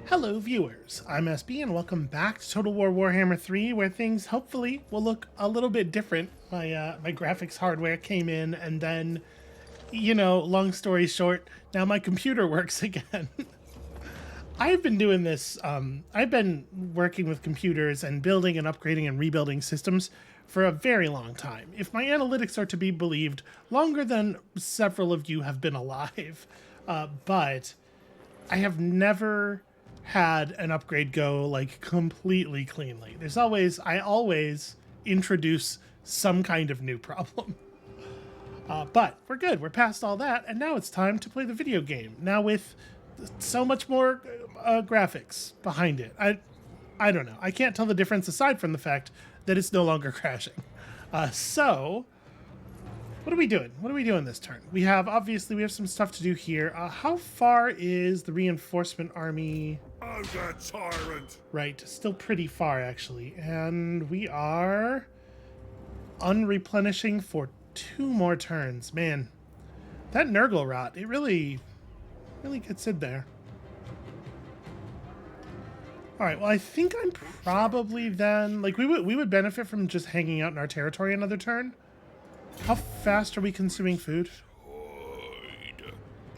Hello viewers, I'm SB and welcome back to Total War Warhammer 3, where things hopefully will look a little bit different. My graphics hardware came in and then, long story short, now my computer works again. I've been doing this, I've been working with computers and building and upgrading and rebuilding systems for a very long time. If my analytics are to be believed, longer than several of you have been alive. But I have never had an upgrade go like completely cleanly. I always introduce some kind of new problem. But we're good. We're past all that, and now it's time to play the video game. Now with so much more graphics behind it. I don't know. I can't tell the difference aside from the fact that it's no longer crashing. So what are we doing? What are we doing this turn? We have some stuff to do here. How far is the reinforcement army? Oh, that tyrant! Right, still pretty far actually. And we are unreplenishing for 2 more turns. Man, that Nurgle rot, it really gets in there. All right, well, I think I'm probably then, like, we would benefit from just hanging out in our territory another turn. How fast are we consuming food?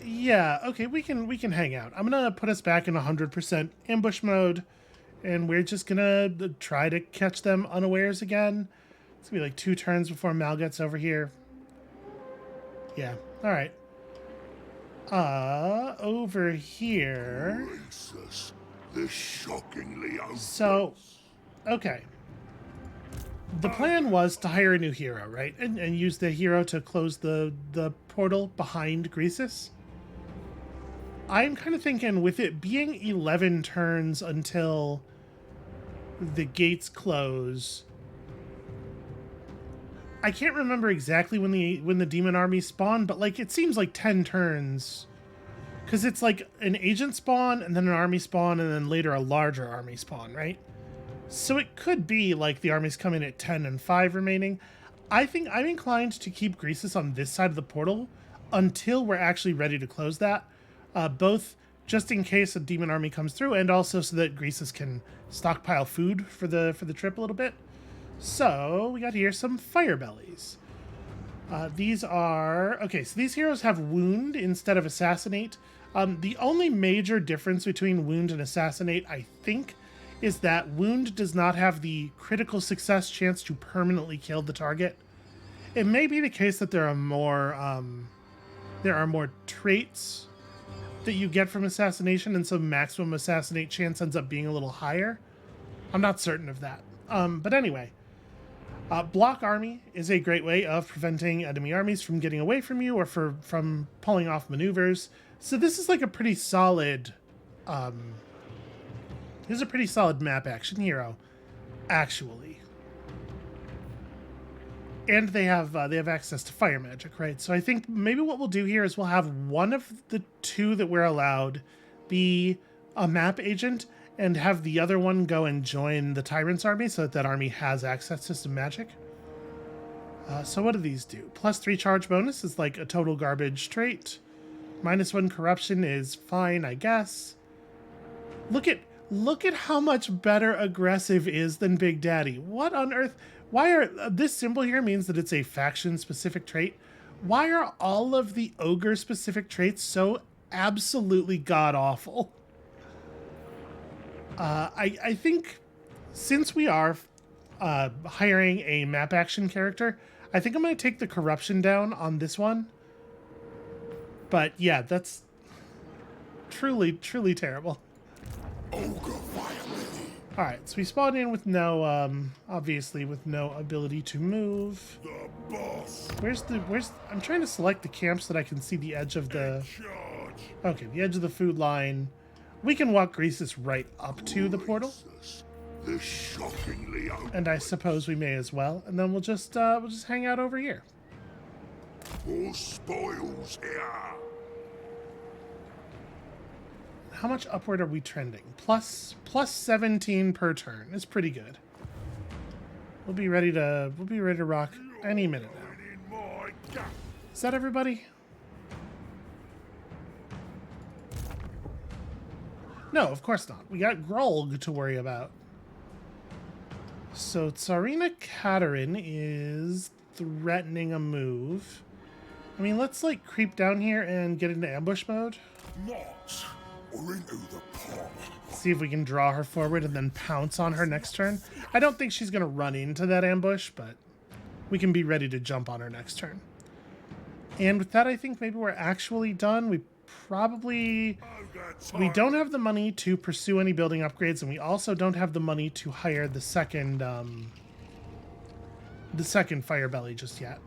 Yeah, okay, we can hang out. I'm gonna put us back in 100% ambush mode, and we're just gonna try to catch them unawares again. It's gonna be like 2 turns before Mal gets over here. Yeah, all right. Over here. Princess, this shockingly open. So, okay. The plan was to hire a new hero, right? And use the hero to close the portal behind Greasus. I'm kind of thinking with it being 11 turns until the gates close. I can't remember exactly when the demon army spawned, but like it seems like 10 turns. Because it's like an agent spawn and then an army spawn and then later a larger army spawn, right? So it could be like the armies come in at 10 and 5 remaining. I think I'm inclined to keep Greasus on this side of the portal until we're actually ready to close that. Both just in case a demon army comes through and also so that Greasus can stockpile food for the trip a little bit. So we got here some fire bellies. These are... Okay, so these heroes have wound instead of assassinate. The only major difference between wound and assassinate, I think, is that wound does not have the critical success chance to permanently kill the target. It may be the case that there are more traits that you get from assassination, and so maximum assassinate chance ends up being a little higher. I'm not certain of that. But anyway, block army is a great way of preventing enemy armies from getting away from you or from pulling off maneuvers. So this is like a pretty solid... Here's a pretty solid map action hero, actually. And they have access to fire magic, right? So I think maybe what we'll do here is we'll have one of the 2 that we're allowed be a map agent and have the other one go and join the Tyrant's army so that army has access to some magic. So what do these do? +3 charge bonus is like a total garbage trait. -1 corruption is fine, I guess. Look at how much better aggressive is than Big Daddy. What on earth? Why are... this symbol here means that it's a faction-specific trait. Why are all of the ogre-specific traits so absolutely god-awful? I think since we are hiring a map action character, I think I'm going to take the corruption down on this one. But yeah, that's truly, truly terrible. Ogre violin. All right, so we spawned in with no, obviously with no ability to move. The boss. I'm trying to select the camp so that I can see the edge of the... Charge. Okay, the edge of the food line. We can walk Greasus right up to the portal. Princess, this shockingly open. And I suppose we may as well. And then we'll just hang out over here. More spoils here. How much upward are we trending? Plus 17 per turn. It's pretty good. We'll be ready to rock any minute now. In my gut. Is that everybody? No, of course not. We got Grolg to worry about. So Tsarina Katerin is threatening a move. I mean, let's like creep down here and get into ambush mode. Not or into the pot. See if we can draw her forward and then pounce on her next turn. I don't think she's going to run into that ambush, but we can be ready to jump on her next turn. And with that, I think maybe we're actually done. We don't have the money to pursue any building upgrades, and we also don't have the money to hire the second fire belly just yet.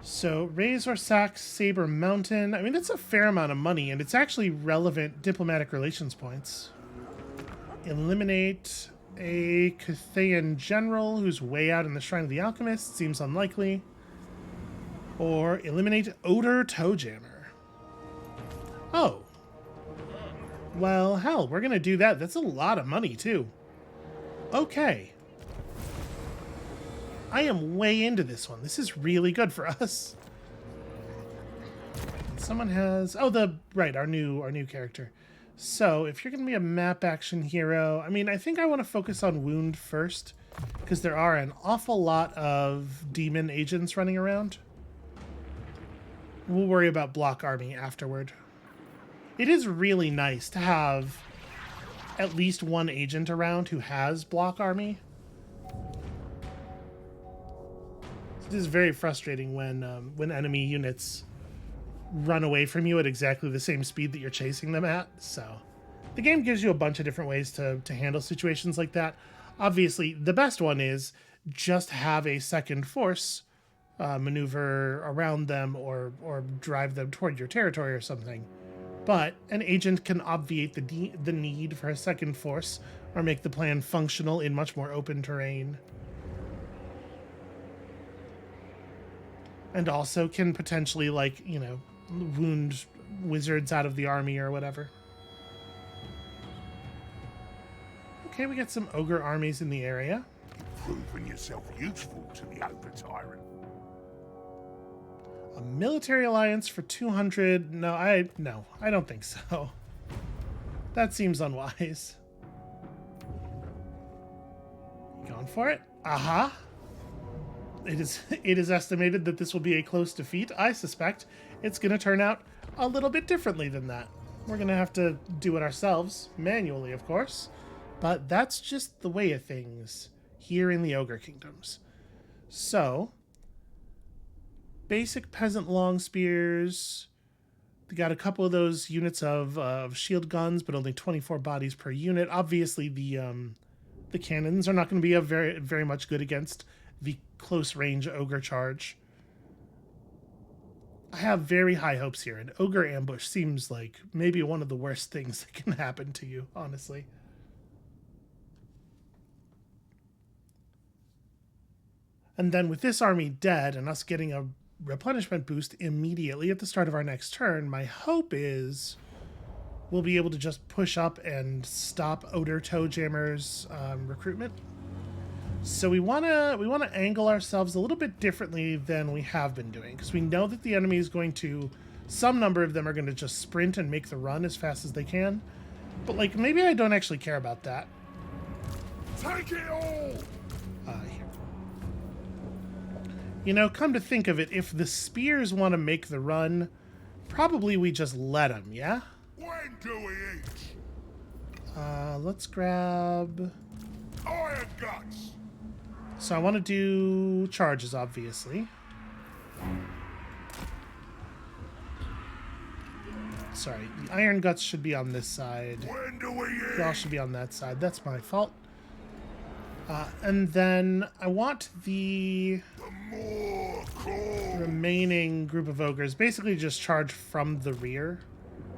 So Razor Sack, Saber Mountain. I mean, that's a fair amount of money, and it's actually relevant diplomatic relations points. Eliminate a Cathayan general who's way out in the Shrine of the Alchemist. Seems unlikely. Or eliminate Oder Toejammer. Oh. Well, hell, we're going to do that. That's a lot of money, too. Okay. I am way into this one. This is really good for us. Someone has... Oh, our new character. So, if you're going to be a map action hero... I mean, I think I want to focus on Wound first, because there are an awful lot of demon agents running around. We'll worry about Block Army afterward. It is really nice to have at least one agent around who has Block Army. It is very frustrating when enemy units run away from you at exactly the same speed that you're chasing them at. So the game gives you a bunch of different ways to handle situations like that. Obviously, the best one is just have a second force maneuver around them or drive them toward your territory or something. But an agent can obviate the need for a second force or make the plan functional in much more open terrain. And also can potentially, like, you know, wound wizards out of the army or whatever. Okay, we got some ogre armies in the area. Proving yourself useful to the ogre tyrant. A military alliance for 200. No, I don't think so. That seems unwise. Going for it? Aha! It is estimated that this will be a close defeat. I suspect it's going to turn out a little bit differently than that. We're going to have to do it ourselves, manually, of course. But that's just the way of things here in the Ogre Kingdoms. So, basic peasant long spears. We got a couple of those units of shield guns, but only 24 bodies per unit. Obviously, the cannons are not going to be very much good against the close range ogre charge. I have very high hopes here. An ogre ambush seems like maybe one of the worst things that can happen to you, honestly. And then with this army dead and us getting a replenishment boost immediately at the start of our next turn, my hope is we'll be able to just push up and stop Oder Toejammer's recruitment. So we want to angle ourselves a little bit differently than we have been doing, because we know that the enemy is going to, some number of them are going to just sprint and make the run as fast as they can. But like, maybe I don't actually care about that. Take it all! Here. You know, come to think of it, if the spears want to make the run, probably we just let them, yeah? When do we eat? Let's grab... Iron guts! So I want to do charges, obviously. Sorry, the iron guts should be on this side. When do we eat? Y'all should be on that side. That's my fault. And then I want the more coal. remaining group of ogres basically just charge from the rear.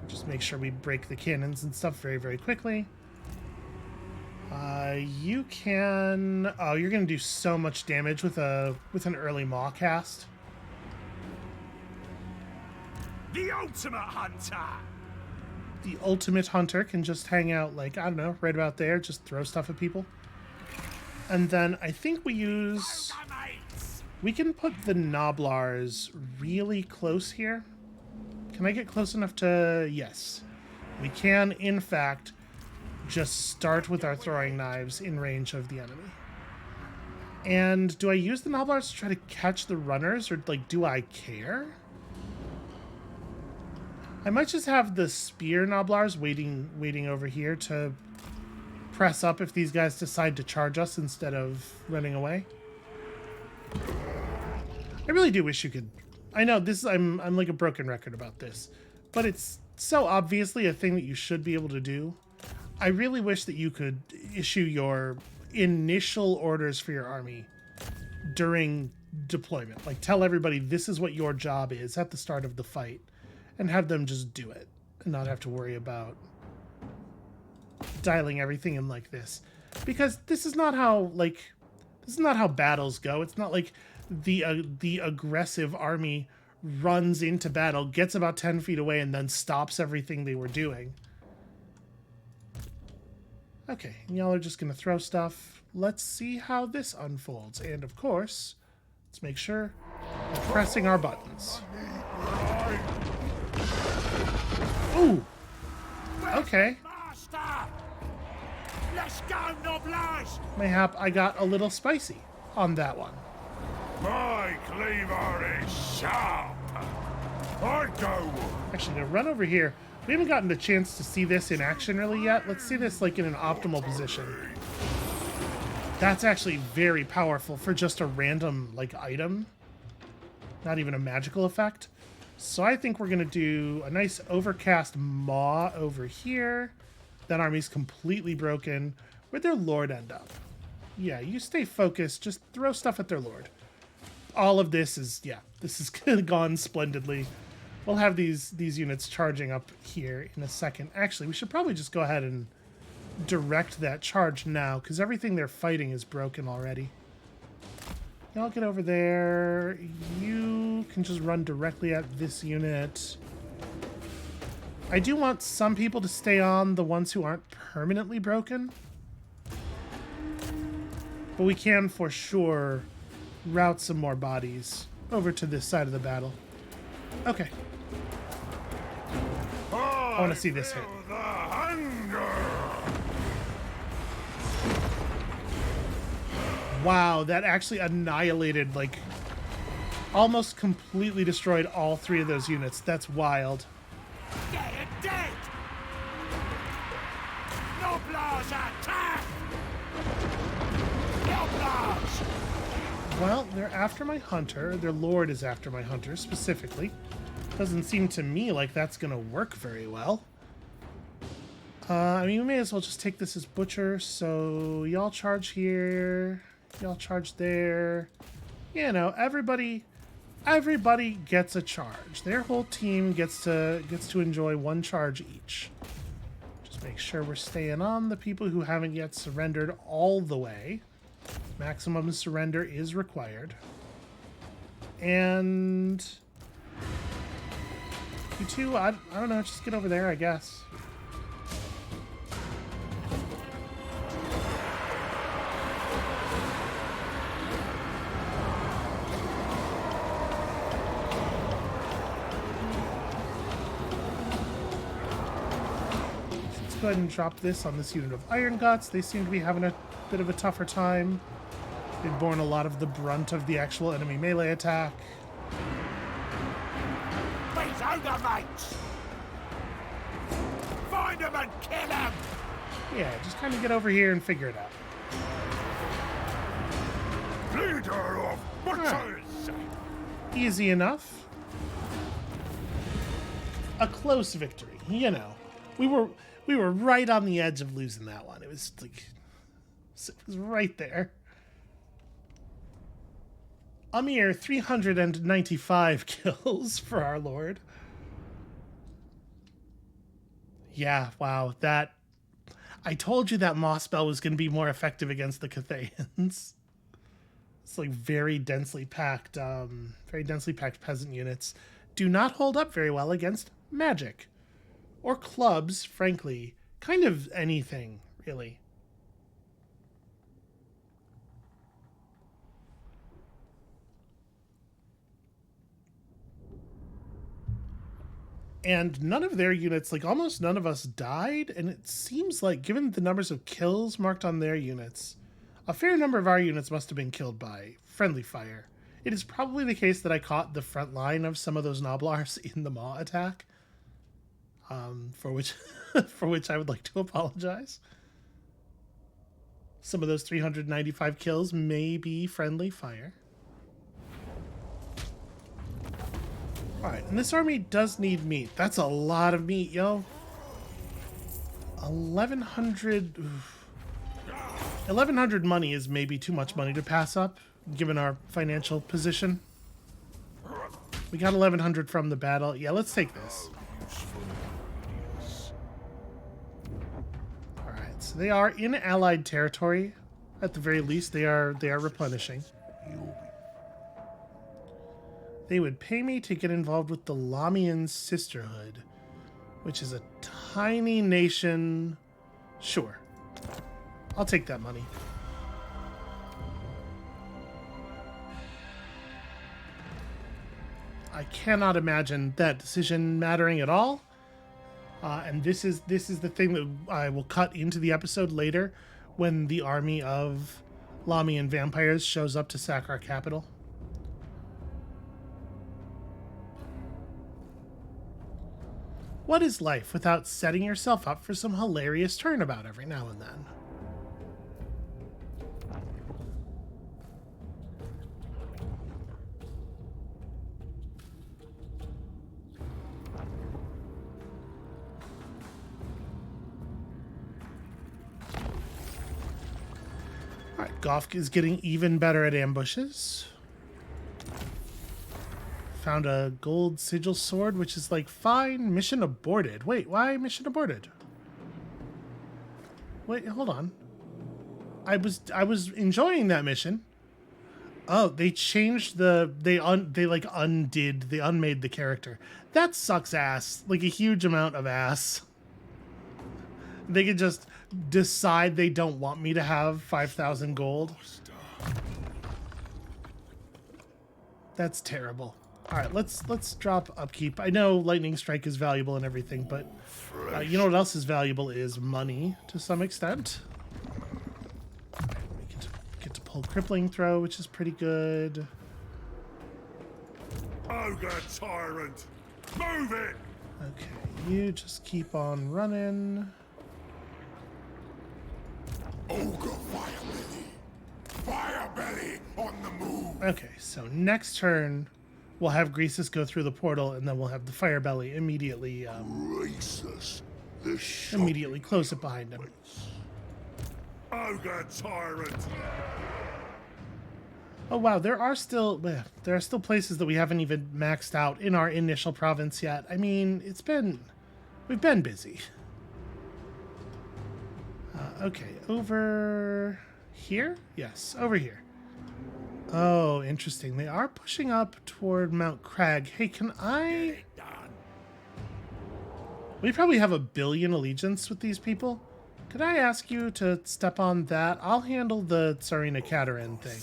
Just make sure we break the cannons and stuff very, very quickly. You can... Oh, you're going to do so much damage with an early Maw cast. The ultimate hunter! The ultimate hunter can just hang out, like, I don't know, right about there, just throw stuff at people. And then I think we use... We can put the Noblars really close here. Can I get close enough to... Yes. We can, in fact, just start with our throwing knives in range of the enemy. And do I use the Gnoblars to try to catch the runners, or, like, do I care? I might just have the spear Gnoblars waiting over here to press up if these guys decide to charge us instead of running away. I really do wish you could... I know this. I'm like a broken record about this, but it's so obviously a thing that you should be able to do. I really wish that you could issue your initial orders for your army during deployment. Like, tell everybody this is what your job is at the start of the fight, and have them just do it and not have to worry about dialing everything in like this. Because this is not how, like, this is not how battles go. It's not like the aggressive army runs into battle, gets about 10 feet away, and then stops everything they were doing. Okay, y'all are just gonna throw stuff. Let's see how this unfolds. And of course, let's make sure we're pressing our buttons. Ooh! Okay. Let's go, Noblars! Mayhap I got a little spicy on that one. My cleaver is sharp. I go. Actually, gonna run over here. We haven't gotten the chance to see this in action really yet. Let's see this like in an optimal position. That's actually very powerful for just a random like item. Not even a magical effect. So I think we're gonna do a nice overcast maw over here. That army's completely broken. Where'd their lord end up? Yeah, you stay focused. Just throw stuff at their lord. All of this is, yeah, this is gone splendidly. We'll have these units charging up here in a second. Actually, we should probably just go ahead and direct that charge now, because everything they're fighting is broken already. Y'all get over there. You can just run directly at this unit. I do want some people to stay on the ones who aren't permanently broken. But we can, for sure, route some more bodies over to this side of the battle. Okay. I want to see this hit. Wow, that actually annihilated, like, almost completely destroyed all three of those units. That's wild. Get it dead! Noblars attack! Noblars! Well, they're after my hunter. Their lord is after my hunter, specifically. Doesn't seem to me like that's gonna work very well. I mean, we may as well just take this as butcher. So y'all charge here, y'all charge there. You know, everybody gets a charge. Their whole team gets to enjoy one charge each. Just make sure we're staying on the people who haven't yet surrendered all the way. Maximum surrender is required. And you two, I don't know, just get over there, I guess. Let's go ahead and drop this on this unit of Iron Guts. They seem to be having a bit of a tougher time. They've borne a lot of the brunt of the actual enemy melee attack. These ogre mates! Find them and kill them! Yeah, just kind of get over here and figure it out. Leader of butchers! Easy enough. A close victory, you know. We were right on the edge of losing that one. It was like, it was right there. A mere 395 kills for our lord. Yeah, wow, that... I told you that Moss Spell was going to be more effective against the Cathayans. It's like very densely packed peasant units. Do not hold up very well against magic. Or clubs, frankly. Kind of anything, really. And none of their units, like almost none of us died. And it seems like, given the numbers of kills marked on their units, a fair number of our units must have been killed by friendly fire. It is probably the case that I caught the front line of some of those Noblars in the Maw attack, for which for which I would like to apologize. Some of those 395 kills may be friendly fire. Alright, and this army does need meat. That's a lot of meat, yo. 1,100... 1,100 money is maybe too much money to pass up, given our financial position. We got 1,100 from the battle. Yeah, let's take this. Alright, so they are in allied territory. At the very least, they are replenishing. They would pay me to get involved with the Lamian Sisterhood, which is a tiny nation. Sure. I'll take that money. I cannot imagine that decision mattering at all. And this is the thing that I will cut into the episode later when the army of Lamian vampires shows up to sack our capital. What is life without setting yourself up for some hilarious turnabout every now and then? Alright, Goff is getting even better at ambushes. Found a gold sigil sword, which is like, fine, mission aborted. Wait, why mission aborted? Wait, hold on. I was enjoying that mission. Oh, they changed they unmade the character. That sucks ass. Like a huge amount of ass. They could just decide they don't want me to have 5,000 gold. That's terrible. All right, let's drop upkeep. I know lightning strike is valuable and everything, but you know what else is valuable is money to some extent. We get to pull crippling throw, which is pretty good. Ogre tyrant, move it! Okay, you just keep on running. Ogre Firebelly on the move. Okay, so next turn we'll have Greasus go through the portal, and then we'll have the Firebelly immediately immediately close it behind him. Ogre tyrant. Oh wow, there are still places that we haven't even maxed out in our initial province yet. I mean, we've been busy. Okay, over here? Yes, over here. Oh, interesting. They are pushing up toward Mount Crag. Hey, can I... We probably have 1 billion allegiance with these people. Could I ask you to step on that? I'll handle the Tsarina Katerin thing.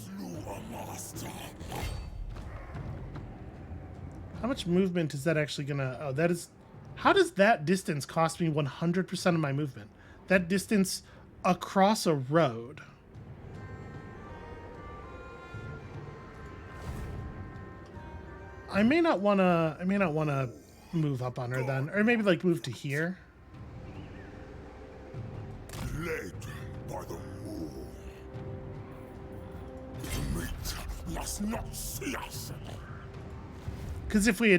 How much movement is that actually gonna... Oh, that is... How does that distance cost me 100% of my movement? That distance across a road. I may not wanna move up on her then, or maybe like move to here. Led by the war. The meat must not see us. Because if we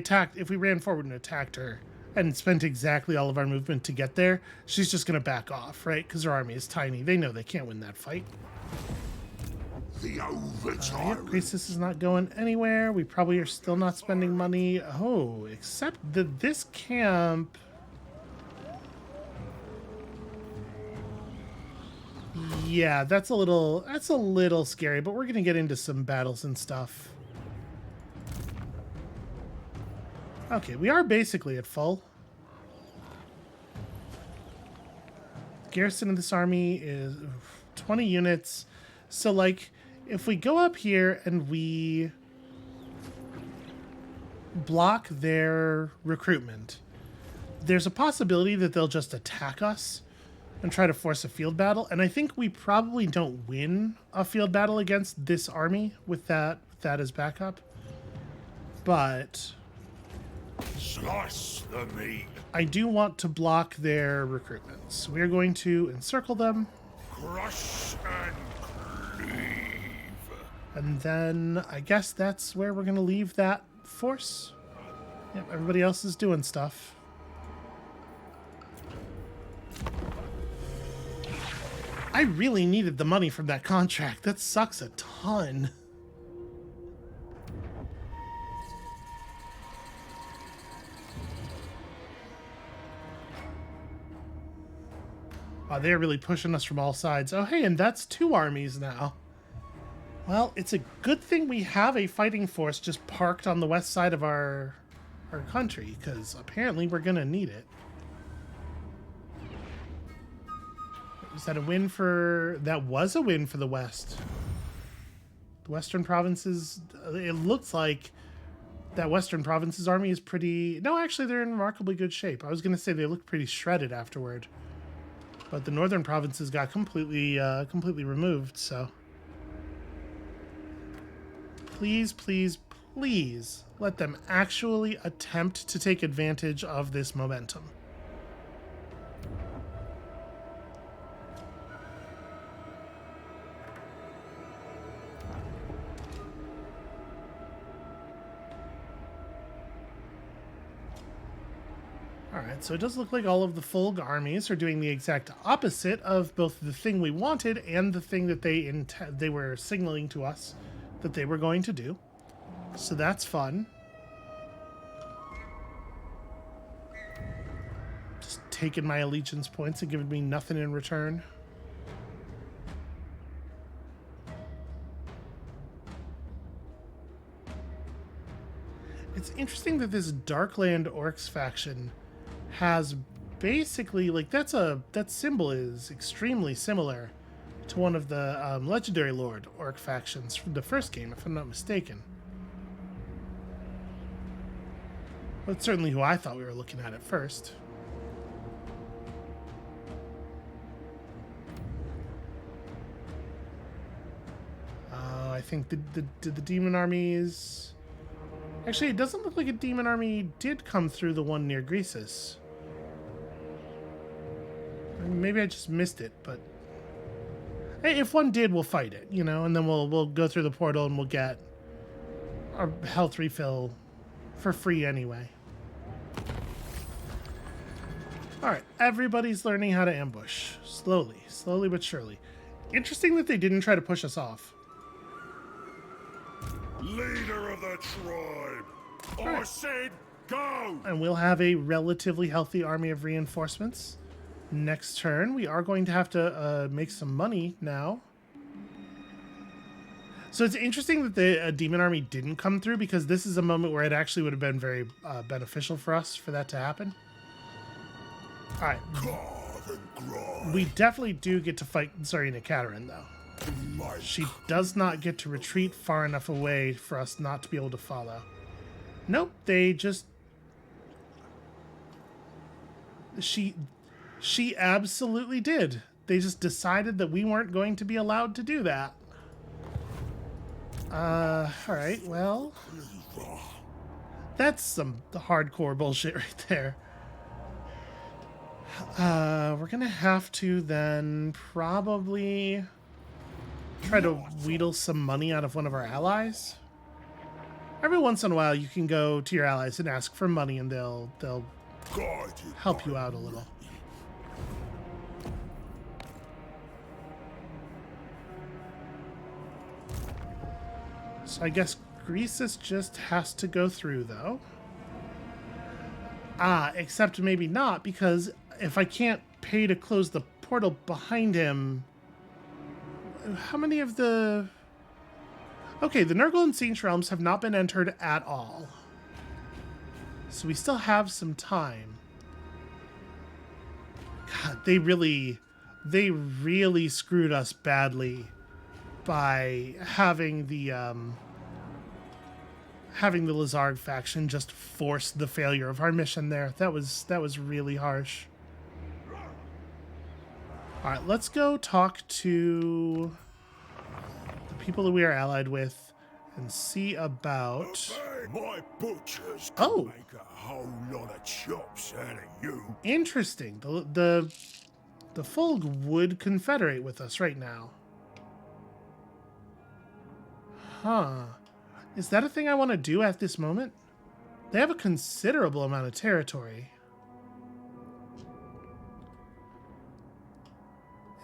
ran forward and attacked her and spent exactly all of our movement to get there, she's just gonna back off, right? Because her army is tiny. They know they can't win that fight. The Yep, Greasus is not going anywhere. We probably are still not spending money. Oh, except that this camp... Yeah, that's a little scary, but we're gonna get into some battles and stuff. Okay, we are basically at full. Garrison of this army is 20 units. So, like, if we go up here and we block their recruitment, there's a possibility that they'll just attack us and try to force a field battle. And I think we probably don't win a field battle against this army with that as backup. But Slice the meat. I do want to block their recruitment. So we are going to encircle them. Crush and cleave. And then I guess that's where we're going to leave that force. Yep, everybody else is doing stuff. I really needed the money from that contract. That sucks a ton. Wow, they're really pushing us from all sides. Oh, hey, and that's 2 armies now. Well, it's a good thing we have a fighting force just parked on the west side of our country, because apparently we're going to need it. Is that a win for... That was a win for the West. The Western Provinces... It looks like that Western Provinces army is pretty... No, actually, they're in remarkably good shape. I was going to say they look pretty shredded afterward. But the Northern Provinces got completely removed, so... Please, please, please let them actually attempt to take advantage of this momentum. Alright, so it does look like all of the Fulg armies are doing the exact opposite of both the thing we wanted and the thing that they were signaling to us that they were going to do. So that's fun. Just taking my allegiance points and giving me nothing in return. It's interesting that this Darkland Orcs faction has basically, like, that symbol is extremely similar to one of the Legendary Lord Orc factions from the first game, if I'm not mistaken. That's certainly who I thought we were looking at first. I think did the demon armies... Actually, it doesn't look like a demon army did come through the one near Greasus. Maybe I just missed it, but hey, if one did, we'll fight it, you know, and then we'll go through the portal and we'll get our health refill for free anyway. All right, everybody's learning how to ambush slowly but surely. Interesting that they didn't try to push us off. Leader of the tribe, I said go! And we'll have a relatively healthy army of reinforcements. Next turn, we are going to have to make some money now. So it's interesting that the demon army didn't come through, because this is a moment where it actually would have been very beneficial for us for that to happen. All right. We definitely do get to fight Tsarina Katerin, though. She does not get to retreat far enough away for us not to be able to follow. Nope, they just... She absolutely did. They just decided that we weren't going to be allowed to do that. Alright, well... That's some hardcore bullshit right there. We're gonna have to then probably try to wheedle some money out of one of our allies. Every once in a while, you can go to your allies and ask for money, and they'll help you out a little. So I guess Greasus just has to go through, though. Except maybe not, because if I can't pay to close the portal behind him... How many of the... Okay, the Nurgle and Siege Realms have not been entered at all. So we still have some time. God, they really screwed us badly by having the having the Lazarg faction just force the failure of our mission there. That was really harsh. All right, let's go talk to the people that we are allied with and see about... My butchers can Oh. make a whole lot of chops out of you. Interesting. The Fulg would confederate with us right now. Huh. Is that a thing I want to do at this moment? They have a considerable amount of territory.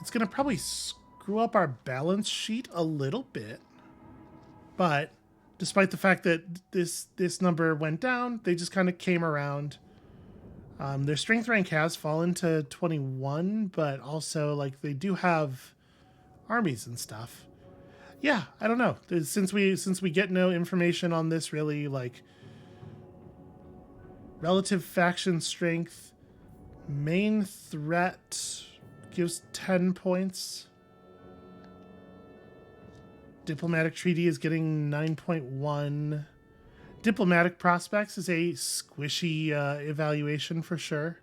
It's going to probably screw up our balance sheet a little bit. But despite the fact that this number went down, they just kind of came around. Their strength rank has fallen to 21, but also like they do have armies and stuff. Yeah, I don't know. Since we get no information on this really, like relative faction strength, main threat gives 10 points. Diplomatic treaty is getting 9.1. Diplomatic prospects is a squishy evaluation for sure.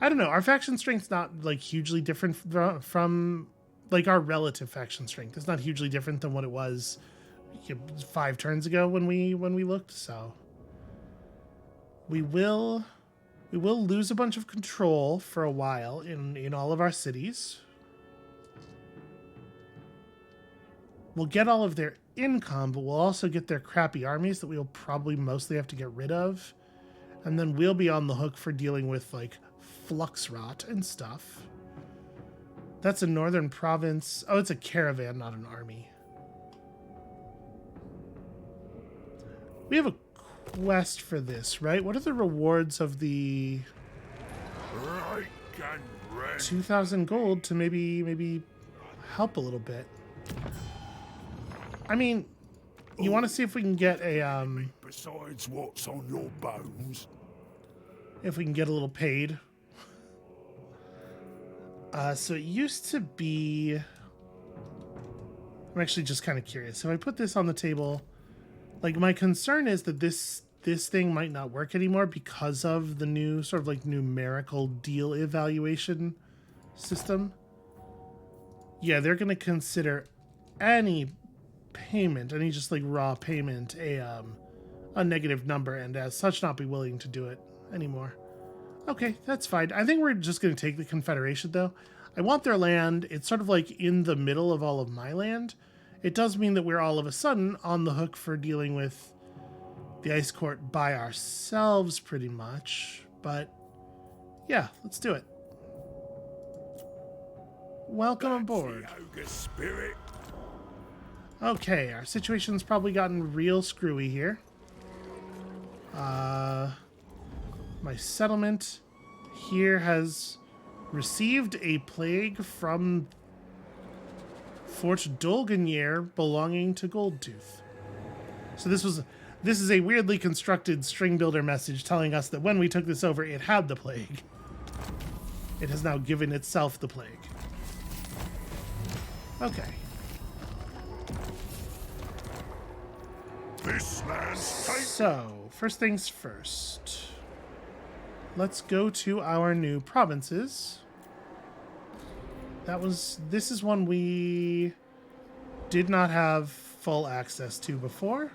I don't know. Our faction strength's not like hugely different from like our relative faction strength. It's not hugely different than what it was 5 turns ago when we looked. So we will lose a bunch of control for a while in all of our cities. We'll get all of their income, but we'll also get their crappy armies that we'll probably mostly have to get rid of. And then we'll be on the hook for dealing with, like, flux rot and stuff. That's a northern province. Oh, it's a caravan, not an army. We have a quest for this, right? What are the rewards of the... Right and red. 2,000 gold to maybe help a little bit. I mean, you want to see if we can get a, Besides what's on your bones. if we can get a little paid. So it used to be... I'm actually just kind of curious. If I put this on the table, like my concern is that this thing might not work anymore because of the new sort of like numerical deal evaluation system. Yeah, they're going to consider any payment, any just like raw payment, a negative number, and as such not be willing to do it anymore. Okay, that's fine. I think we're just going to take the Confederation though. I want their land. It's sort of like in the middle of all of my land. It does mean that we're all of a sudden on the hook for dealing with the Ice Court by ourselves pretty much, but yeah, let's do it. Welcome aboard. The ogre spirit. Okay, our situation's probably gotten real screwy here. My settlement here has received a plague from Fort Dolganier belonging to Goldtooth. So this is a weirdly constructed string builder message telling us that when we took this over, it had the plague. It has now given itself the plague. Okay. This land's taken. So, first things first. Let's go to our new provinces. This is one we did not have full access to before.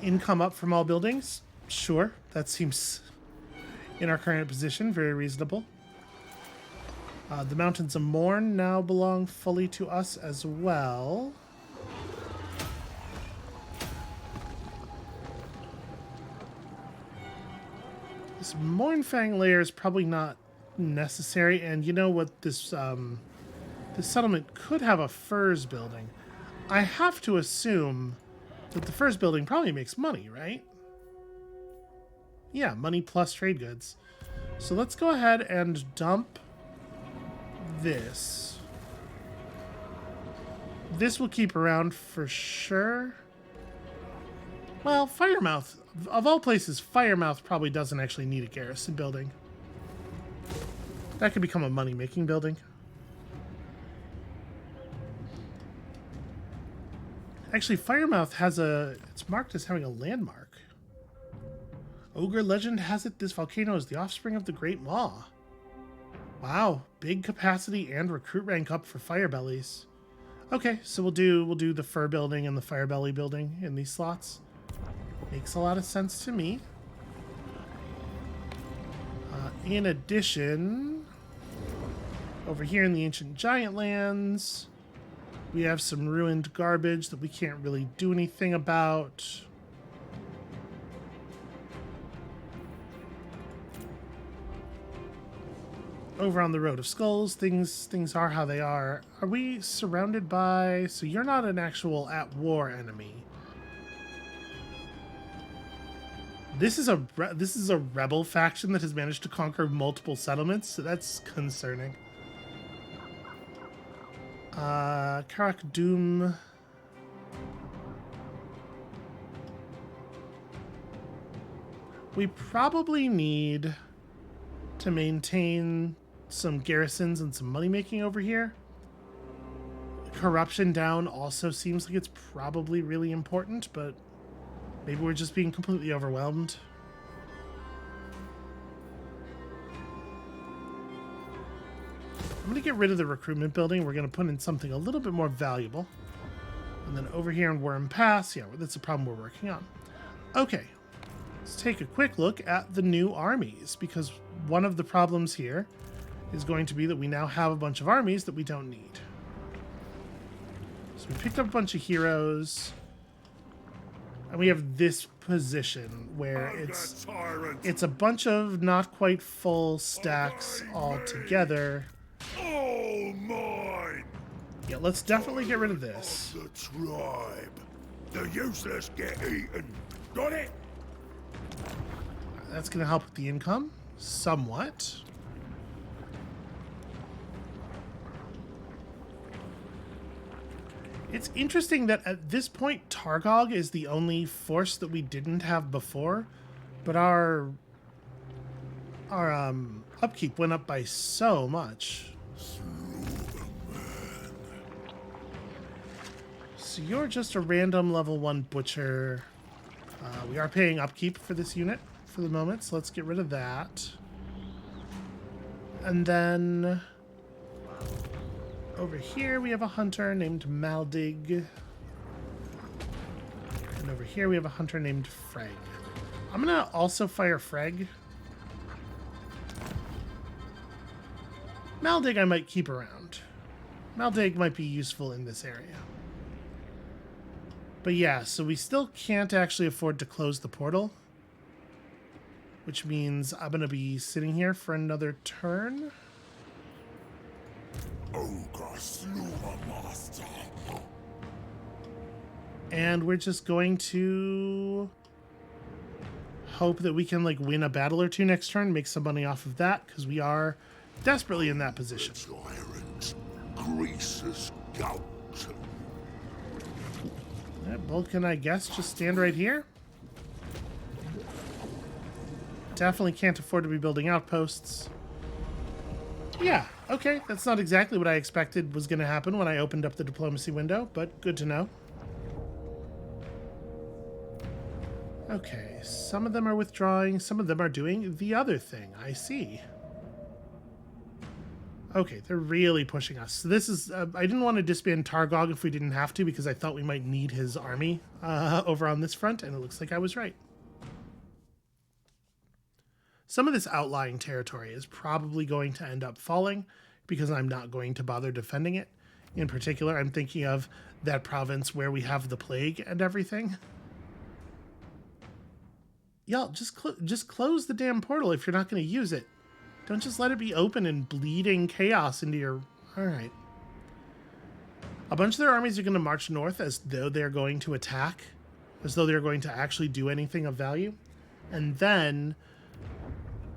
Income up from all buildings? Sure, that seems, in our current position, very reasonable. The Mountains of Morn now belong fully to us as well. This Mornfang layer is probably not necessary, and you know what, this settlement could have a furs building. I have to assume that the furs building probably makes money, right? Yeah, money plus trade goods. So let's go ahead and dump this. This will keep around for sure. Well, Firemouth, of all places, Firemouth probably doesn't actually need a garrison building. That could become a money-making building. Actually, Firemouth has it's marked as having a landmark. Ogre legend has it this volcano is the offspring of the Great Maw. Wow, big capacity and recruit rank up for Firebellies. Okay, so we'll do the Fur building and the Firebelly building in these slots. Makes a lot of sense to me. In addition, over here in the Ancient Giant Lands, we have some ruined garbage that we can't really do anything about. Over on the Road of Skulls, things are how they are. Are we surrounded by... So you're not an actual at-war enemy. This is a rebel faction that has managed to conquer multiple settlements, so that's concerning. Karak Doom. We probably need to maintain some garrisons and some money making over here. Corruption down also seems like it's probably really important, but maybe we're just being completely overwhelmed. I'm going to get rid of the recruitment building. We're going to put in something a little bit more valuable. And then over here in Worm Pass, yeah, that's a problem we're working on. Okay, let's take a quick look at the new armies, because one of the problems here is going to be that we now have a bunch of armies that we don't need. So we picked up a bunch of heroes, and we have this position where it's a bunch of not quite full stacks all together. All mine. Yeah, let's definitely get rid of this. The tribe. The useless get eaten. Got it? That's going to help with the income somewhat. It's interesting that at this point, Targog is the only force that we didn't have before, but our upkeep went up by so much. So you're just a random level 1 butcher. We are paying upkeep for this unit for the moment, so let's get rid of that. And then over here we have a hunter named Maldig. And over here we have a hunter named Freg. I'm gonna also fire Freg. Maldig I might keep around. Maldig might be useful in this area. But yeah, so we still can't actually afford to close the portal, which means I'm going to be sitting here for another turn. And we're just going to hope that we can like win a battle or two next turn, make some money off of that, because we are desperately in that position. Vulcan, I guess, just stand right here. Definitely can't afford to be building outposts. Yeah, okay, that's not exactly what I expected was going to happen when I opened up the diplomacy window, but good to know. Okay, some of them are withdrawing, some of them are doing the other thing. I see. Okay, they're really pushing us. So this is... I didn't want to disband Targog if we didn't have to, because I thought we might need his army over on this front, and it looks like I was right. Some of this outlying territory is probably going to end up falling, because I'm not going to bother defending it. In particular, I'm thinking of that province where we have the plague and everything. Y'all, just close the damn portal if you're not going to use it. Don't just let it be open and bleeding chaos into your... Alright. A bunch of their armies are going to march north as though they're going to attack. As though they're going to actually do anything of value. And then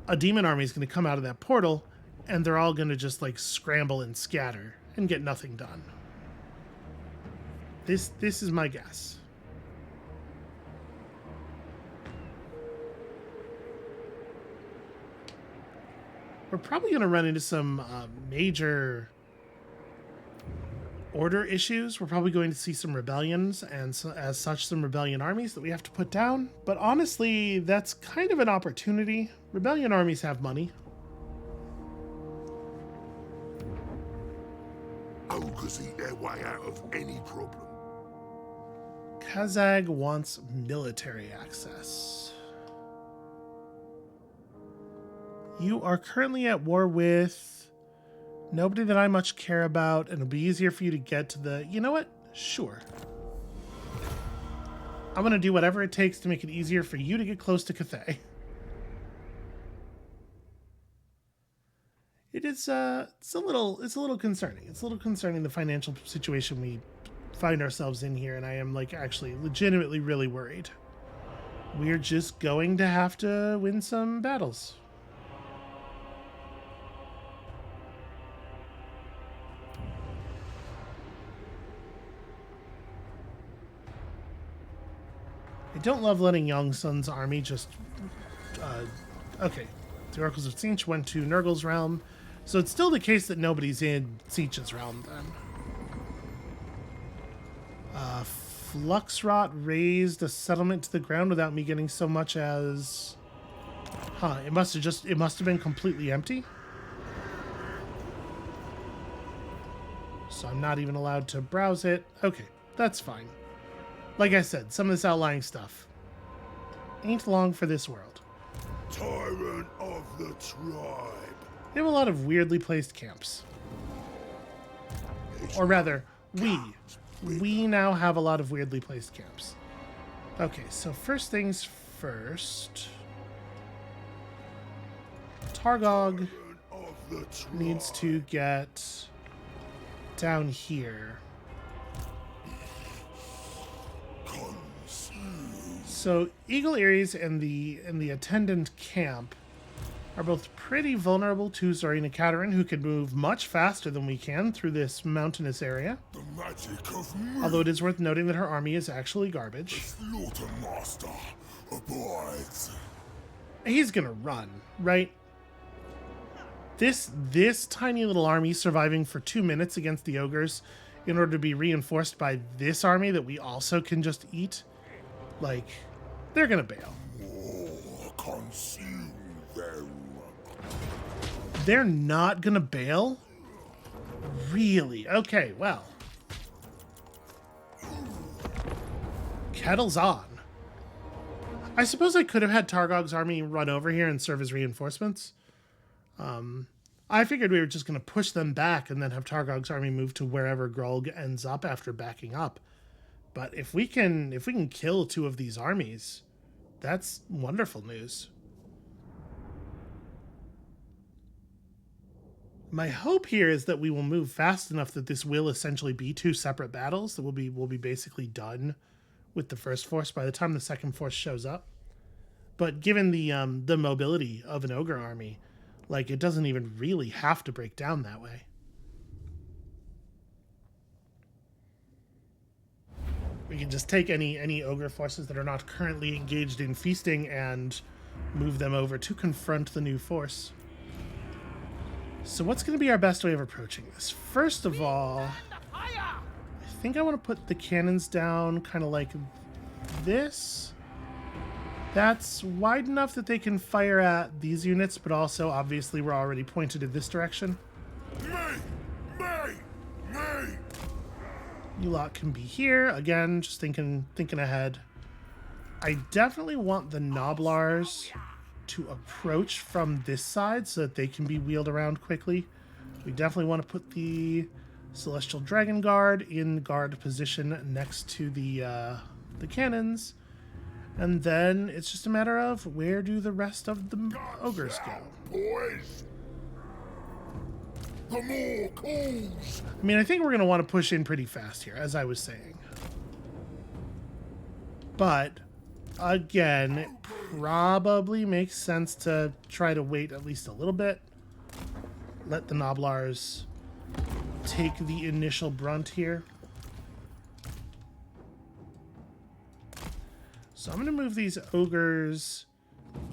a demon army is going to come out of that portal, and they're all going to just, like, scramble and scatter and get nothing done. This is my guess. We're probably going to run into some major order issues. We're probably going to see some rebellions, and so, as such, some rebellion armies that we have to put down. But honestly, that's kind of an opportunity. Rebellion armies have money. Ogres eat their way out of any problem. Kazag wants military access. You are currently at war with nobody that I much care about, and it'll be easier for you to get to the... You know what? Sure. I'm going to do whatever it takes to make it easier for you to get close to Cathay. It's a little concerning. It's a little concerning, the financial situation we find ourselves in here, and I am like actually legitimately really worried. We're just going to have to win some battles. I don't love letting Yongsun's army just okay. The Oracles of Tzeentch went to Nurgle's realm, so it's still the case that nobody's in Tzeentch's realm then. Fluxrot raised a settlement to the ground without me getting so much as... Huh, it must have been completely empty. So I'm not even allowed to browse it. Okay, that's fine. Like I said, some of this outlying stuff ain't long for this world. Tyrant of the tribe. We have a lot of weirdly placed camps. Or rather, we now have a lot of weirdly placed camps. Okay, so first things first. Targog needs to get down here. So Eagle Ares and the attendant camp are both pretty vulnerable to Zorina Katerin, who can move much faster than we can through this mountainous area. The magic of me. Although it is worth noting that her army is actually garbage. Slaughtermaster abides. He's gonna run, right? This tiny little army surviving for 2 minutes against the ogres in order to be reinforced by this army that we also can just eat, like, they're gonna bail. More consume them. They're not gonna bail? Really? Okay, well. Kettle's on. I suppose I could have had Targog's army run over here and serve as reinforcements. I figured we were just going to push them back and then have Targog's army move to wherever Grolg ends up after backing up. But if we can kill 2 of these armies, that's wonderful news. My hope here is that we will move fast enough that this will essentially be 2 separate battles, that we'll be basically done with the first force by the time the second force shows up. But given the mobility of an ogre army, like, it doesn't even really have to break down that way. We can just take any ogre forces that are not currently engaged in feasting and move them over to confront the new force. So what's going to be our best way of approaching this? First of all, I think I want to put the cannons down kind of like this. That's wide enough that they can fire at these units, but also, obviously, we're already pointed in this direction. Me! You lot can be here. Again, just thinking ahead. I definitely want the Noblars to approach from this side so that they can be wheeled around quickly. We definitely want to put the Celestial Dragon Guard in guard position next to the cannons. And then it's just a matter of where do the rest of the ogres go. Boys! The more calls! I mean, I think we're going to want to push in pretty fast here, as I was saying. But, again, it probably makes sense to try to wait at least a little bit. Let the Noblars take the initial brunt here. So I'm going to move these ogres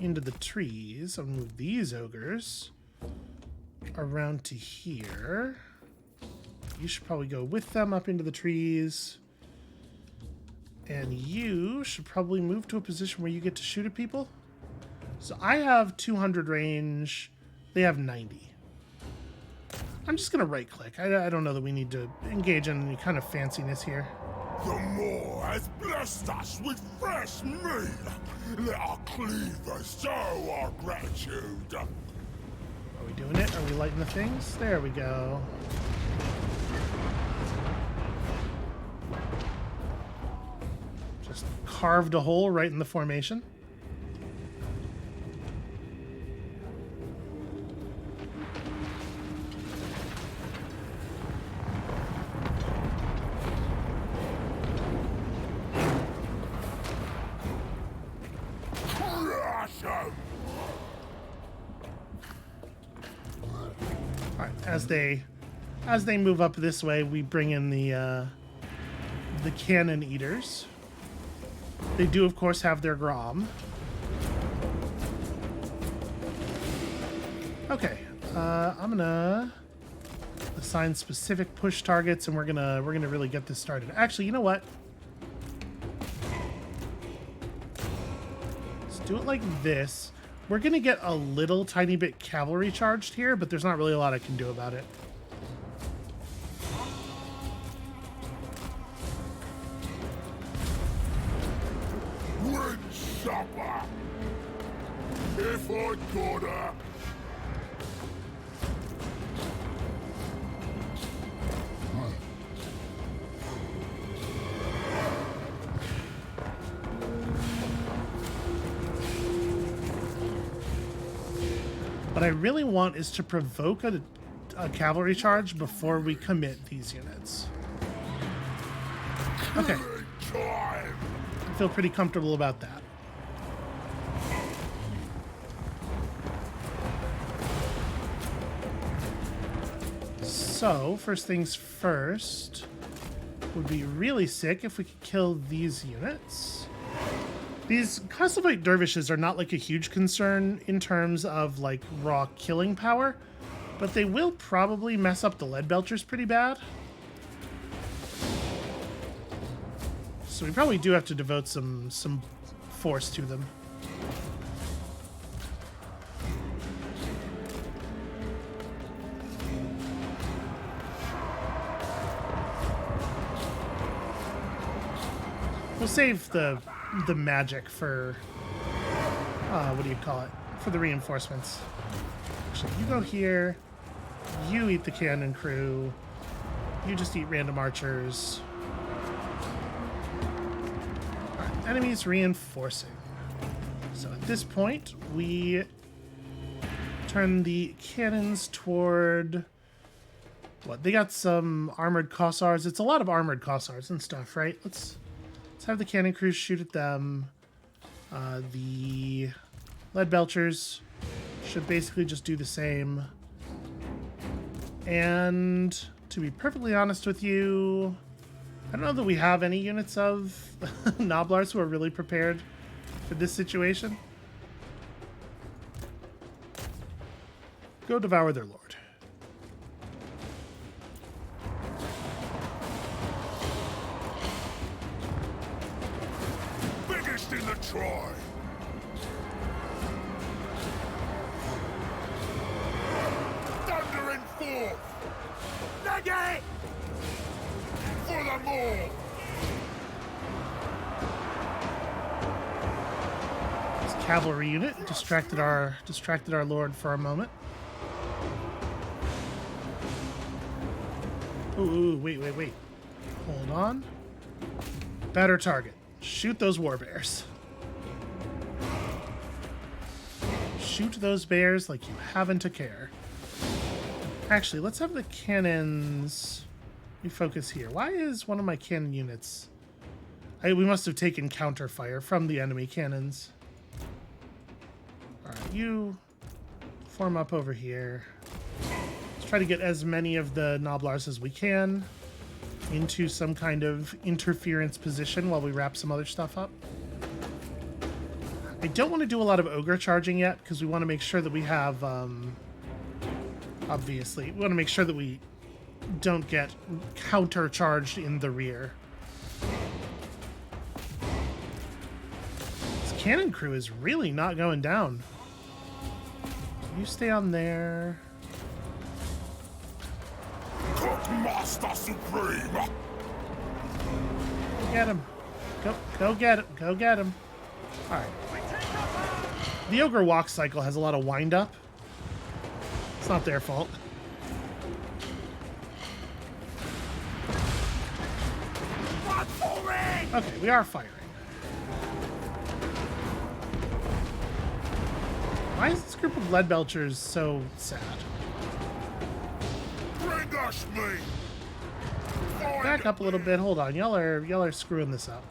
into the trees. I'm going to move these ogres around to here. you should probably go with them up into the trees. And you should probably move to a position where you get to shoot at people. So I have 200 range. They have 90. I'm just going to right click. I don't know that we need to engage in any kind of fanciness here. The Moor has blessed us with fresh meat. Let our cleavers show our gratitude. Are we doing it? Are we lighting the things? There we go. Just carved a hole right in the formation. As they move up this way, we bring in the cannon eaters. They do, of course, have their Grom. Okay, I'm gonna assign specific push targets, and we're gonna really get this started. Actually, you know what? Let's do it like this. We're gonna get a little tiny bit cavalry charged here, but there's not really a lot I can do about it. If I gotta. What I really want is to provoke a cavalry charge before we commit these units. Okay. I feel pretty comfortable about that. So, first things first, would be really sick if we could kill these units. These Costlevite dervishes are not like a huge concern in terms of like raw killing power, but they will probably mess up the lead belchers pretty bad. So we probably do have to devote some force to them. We'll save the magic for what do you call it? For the reinforcements. Actually, you go here. You eat the cannon crew. You just eat random archers. Alright, enemies reinforcing. So at this point, we turn the cannons toward what? They got some armored Kossars. It's a lot of armored Kossars and stuff, right? Let's have the cannon crews shoot at them. The lead belchers should basically just do the same. And to be perfectly honest with you, I don't know that we have any units of Noblars who are really prepared for this situation. Go devour their lord. Biggest in the tribe. Thundering forth. Nugget! For the more. This cavalry unit distracted our lord for a moment. Ooh, wait. Hold on. Better target. Shoot those war bears. Shoot those bears like you haven't a care. Actually, let's have the cannons refocus here. Why is one of my cannon units... we must have taken counter fire from the enemy cannons. Alright, you form up over here. Let's try to get as many of the Noblars as we can into some kind of interference position while we wrap some other stuff up. I don't want to do a lot of ogre charging yet because we want to make sure that we have, obviously, we want to make sure that we don't get countercharged in the rear. This cannon crew is really not going down. You stay on there. Cookmaster Supreme! Get him. Go get him. Go get him. All right. The ogre walk cycle has a lot of wind up. It's not their fault. Okay, we are firing. Why is this group of lead belchers so sad? Bring us me! Back up a little bit. Hold on. Y'all are screwing this up.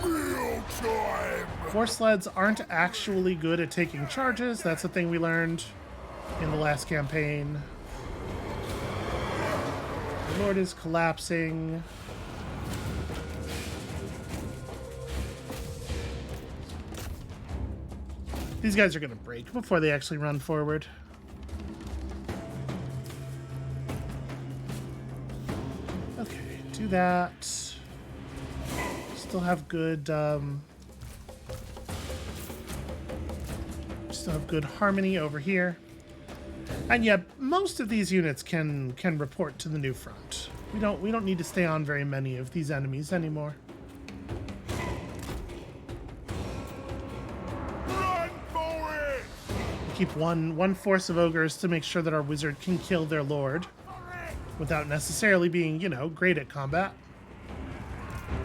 Meal time! Force sleds aren't actually good at taking charges. That's the thing we learned in the last campaign. The Lord is collapsing. These guys are going to break before they actually run forward. Okay, do that. Still have good, still have good harmony over here. And yeah, most of these units can report to the new front. We don't need to stay on very many of these enemies anymore. Keep one force of ogres to make sure that our wizard can kill their lord without necessarily being, you know, great at combat.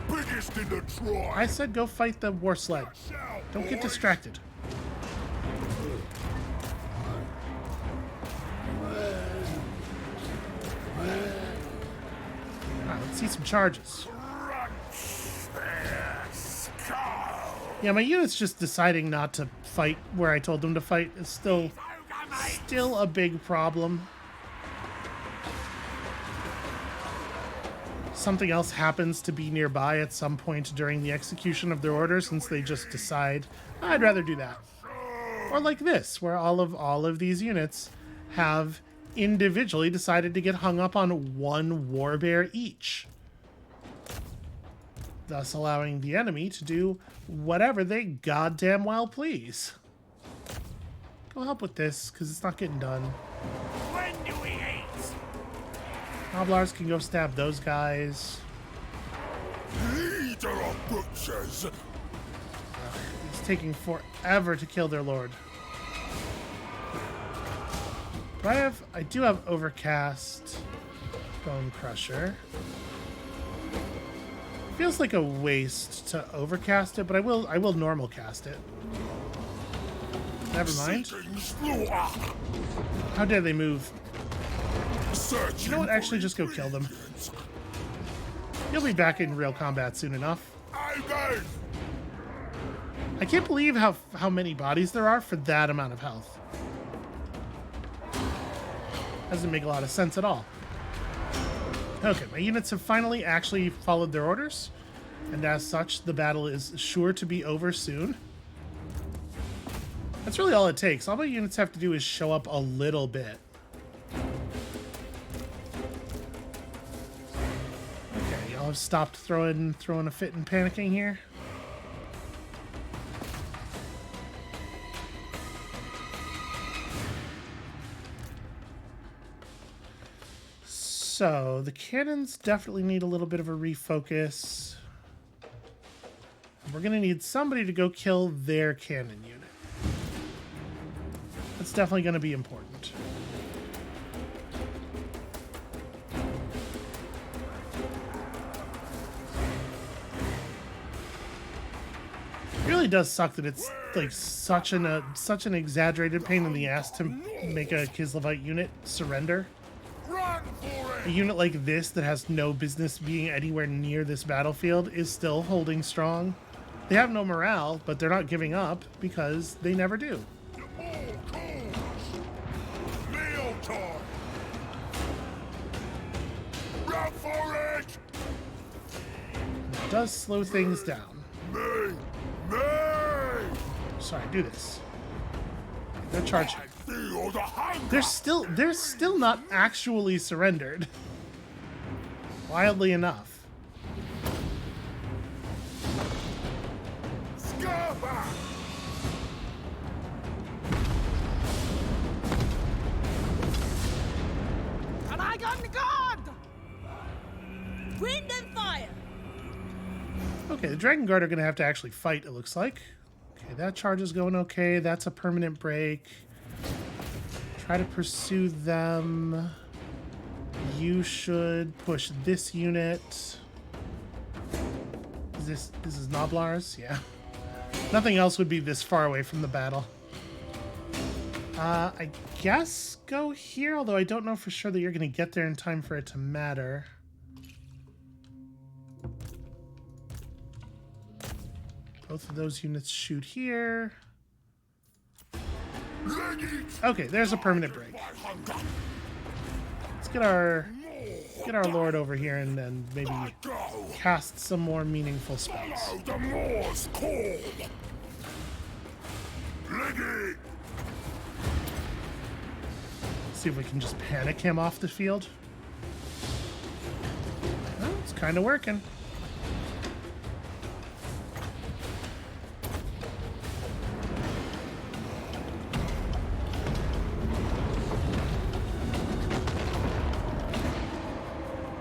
Biggest in the tribe. I said go fight the war sled. Don't get distracted. Alright, let's see some charges. Yeah, my unit's just deciding not to fight where I told them to fight. It's still a big problem. Something else happens to be nearby at some point during the execution of their order, since they just decide, I'd rather do that. Or like this, where all of these units have individually decided to get hung up on one warbear each, thus allowing the enemy to do whatever they goddamn well please. Go help with this, because it's not getting done. When do we eat? Noblars can go stab those guys. Leader of butchers. It's taking forever to kill their lord. But I do have Overcast, Bone Crusher. Feels like a waste to overcast it, but I will normal cast it. Never mind. How dare they move? You know what? Actually, just go kill them. You'll be back in real combat soon enough. I can't believe how many bodies there are for that amount of health. Doesn't make a lot of sense at all. Okay, my units have finally actually followed their orders, and as such, the battle is sure to be over soon. That's really all it takes. All my units have to do is show up a little bit. Okay, y'all have stopped throwing a fit and panicking here. So, the cannons definitely need a little bit of a refocus. We're going to need somebody to go kill their cannon unit. That's definitely going to be important. It really does suck that it's like such an exaggerated pain in the ass to make a Kislevite unit surrender. A unit like this that has no business being anywhere near this battlefield is still holding strong. They have no morale, but they're not giving up because they never do. It does slow things down. Sorry, do this. They're charging. They're still not actually surrendered. wildly enough. Scarpa! And I got the guard! Wind and fire! Okay, the Dragon Guard are going to have to actually fight, it looks like. Okay, that charge is going okay. That's a permanent break. Try to pursue them. You should push this unit. This is Noblars? Yeah. Nothing else would be this far away from the battle. I guess go here, although I don't know for sure that you're going to get there in time for it to matter. Both of those units shoot here. Okay, there's a permanent break. Let's get our lord over here and then maybe cast some more meaningful spells. The Moor's call. See if we can just panic him off the field. Well, it's kind of working.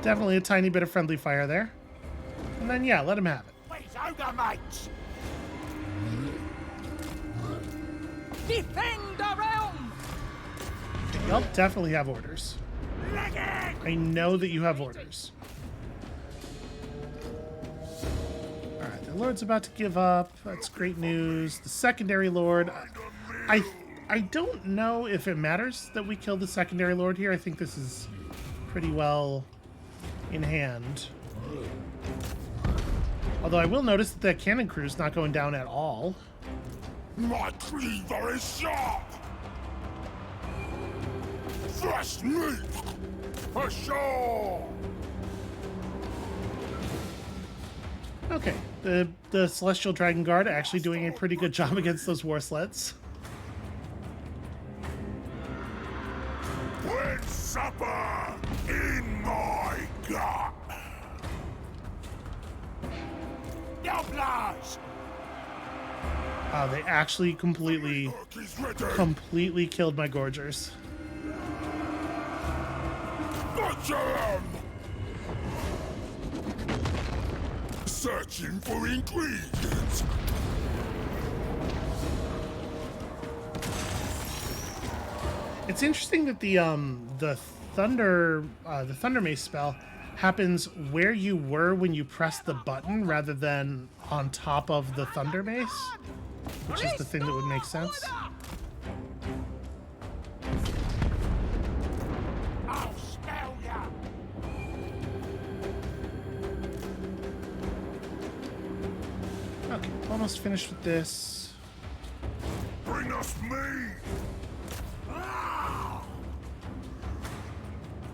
Definitely a tiny bit of friendly fire there. And then, yeah, let him have it. Wait, ogre mates! Defend the realm! Y'all definitely have orders. I know that you have orders. Alright, the Lord's about to give up. That's great news. The secondary Lord... I don't know if it matters that we kill the secondary Lord here. I think this is pretty well in hand. Although I will notice that that cannon crew is not going down at all. My cleaver is sharp! Fresh meat! For sure! Okay, the Celestial Dragon Guard actually doing a pretty good job against those war sleds. With supper in my gut! Doublage! Wow, they actually completely killed my Gorgers. Butcher 'em! Searching for ingredients. It's interesting that the thunder mace spell happens where you were when you press the button rather than on top of the thunder mace, which is the thing that would make sense. I'll smell ya! Okay, almost finished with this. Bring us meat!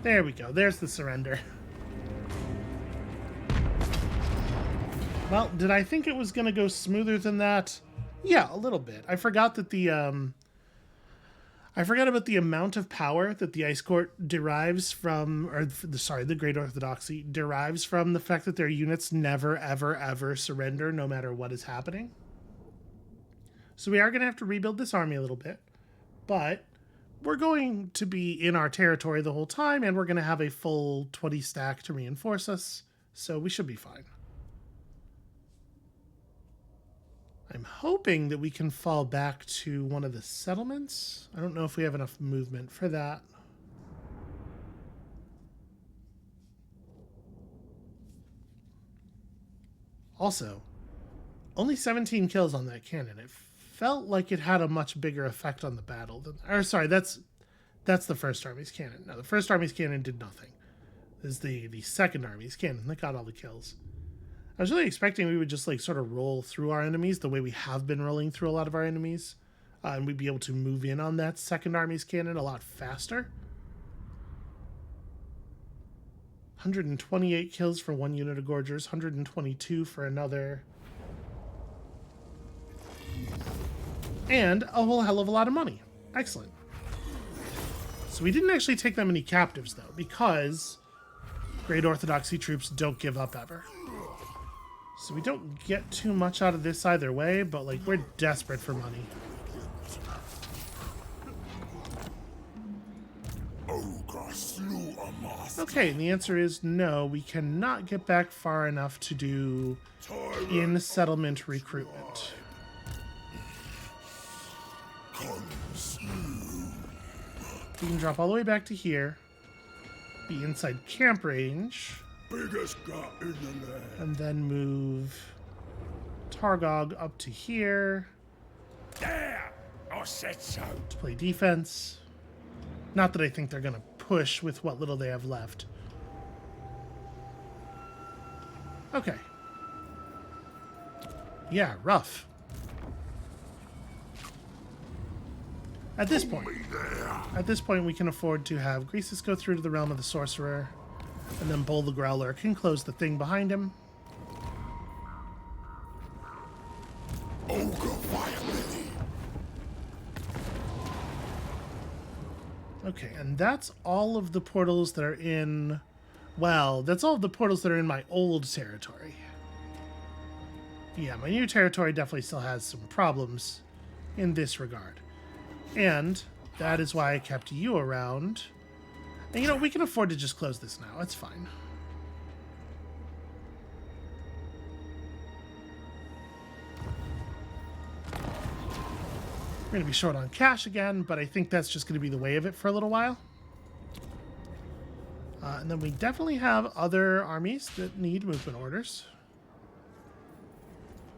There we go. There's the surrender. Well, did I think it was going to go smoother than that? Yeah, a little bit. I forgot that I forgot about the amount of power that the Ice Court derives from, or the Great Orthodoxy derives from the fact that their units never, ever, ever surrender no matter what is happening. So we are going to have to rebuild this army a little bit, but we're going to be in our territory the whole time, and we're going to have a full 20 stack to reinforce us, so we should be fine. I'm hoping that we can fall back to one of the settlements. I don't know if we have enough movement for that. Also, only 17 kills on that cannon. It felt like it had a much bigger effect on the battle than... Or, sorry, that's the First Army's cannon. No, the First Army's cannon did nothing. This is the Second Army's cannon that got all the kills. I was really expecting we would just like sort of roll through our enemies the way we have been rolling through a lot of our enemies. And we'd be able to move in on that Second Army's cannon a lot faster. 128 kills for one unit of Gorgers, 122 for another. And a whole hell of a lot of money. Excellent. So we didn't actually take that many captives, though, because Great Orthodoxy troops don't give up ever. So we don't get too much out of this either way, but like we're desperate for money. Ogre slew a master. Okay, and the answer is no, we cannot get back far enough to do in-settlement recruitment. We can drop all the way back to here, be inside camp range, Biggest gut in the land. and then move Targog up to here There! I said so. to play defense. Not that I think they're going to push with what little they have left. Okay. Yeah, rough. At this point, we can afford to have Greasus go through to the realm of the sorcerer, and then Bull the Growler can close the thing behind him. Ogre violently. Okay, and that's all of the portals that are in... Well, that's all of the portals that are in my old territory. Yeah, my new territory definitely still has some problems in this regard. And that is why I kept you around. And you know, we can afford to just close this now. It's fine. We're going to be short on cash again, but I think that's just going to be the way of it for a little while. And then we definitely have other armies that need movement orders.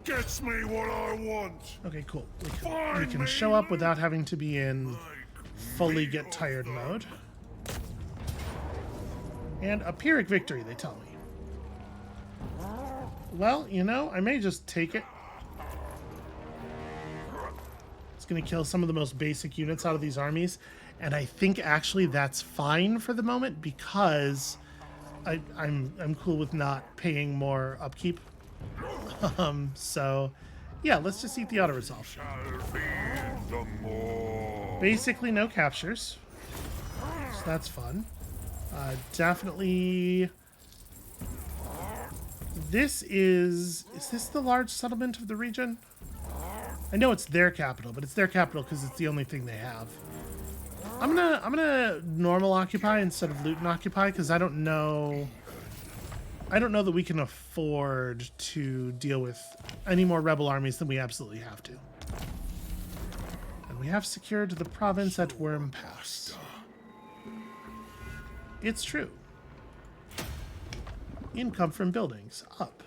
Gets me what I want. Okay, cool. We can show up without having to be in fully get tired mode. And a Pyrrhic victory, they tell me. Well, you know, I may just take it. It's going to kill some of the most basic units out of these armies. And I think actually that's fine for the moment because I'm cool with not paying more upkeep. So yeah, let's just eat the auto resolve. Basically no captures, so that's fun. Definitely. This is this the large settlement of the region? I know it's their capital, but it's their capital because it's the only thing they have. I'm gonna normal occupy instead of loot and occupy because I don't know that we can afford to deal with any more rebel armies than we absolutely have to. And we have secured the province at Worm Pass. It's true. Income from buildings up.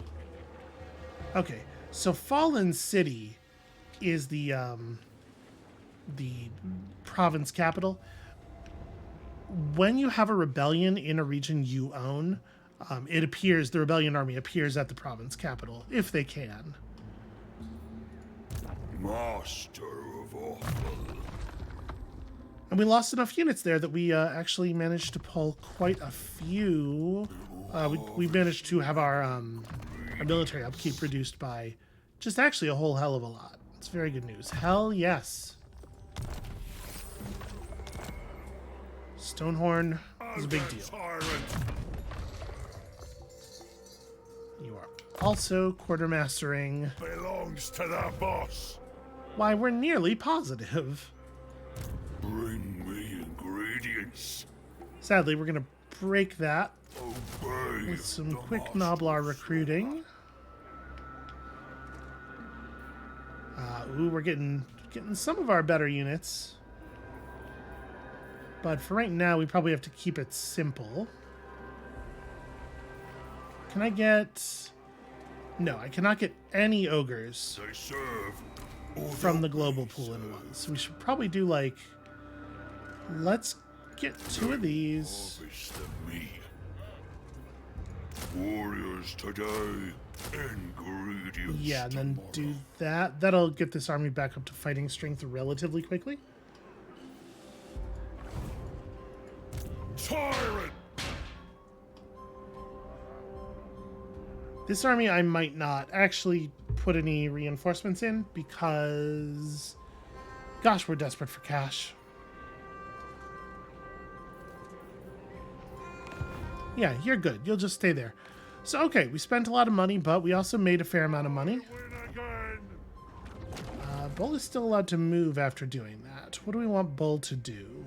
Okay, so Fallen City is the province capital. When you have a rebellion in a region you own, it appears, the rebellion army appears at the province capital, if they can. Master of awful. And we lost enough units there that we actually managed to pull quite a few. We managed to have our military upkeep reduced by just actually a whole hell of a lot. It's very good news. Hell yes. Stonehorn is a big deal. You are also quartermastering. Belongs to the boss. Why, we're nearly positive. Bring me ingredients. Sadly, we're going to break that Obey with some the quick master. Noblar recruiting. Ooh, we're getting some of our better units. But for right now, we probably have to keep it simple. Can I get... No, I cannot get any ogres They serve from the global pool in one. So we should probably do like... Let's get 2 of these. harvest the meat. Warriors today, ingredients Yeah, and then tomorrow. do that. That'll get this army back up to fighting strength relatively quickly. Tyrant! This army I might not actually put any reinforcements in because, gosh, we're desperate for cash. Yeah, you're good. You'll just stay there. So, okay, we spent a lot of money, but we also made a fair amount of money. Bull is still allowed to move after doing that. What do we want Bull to do?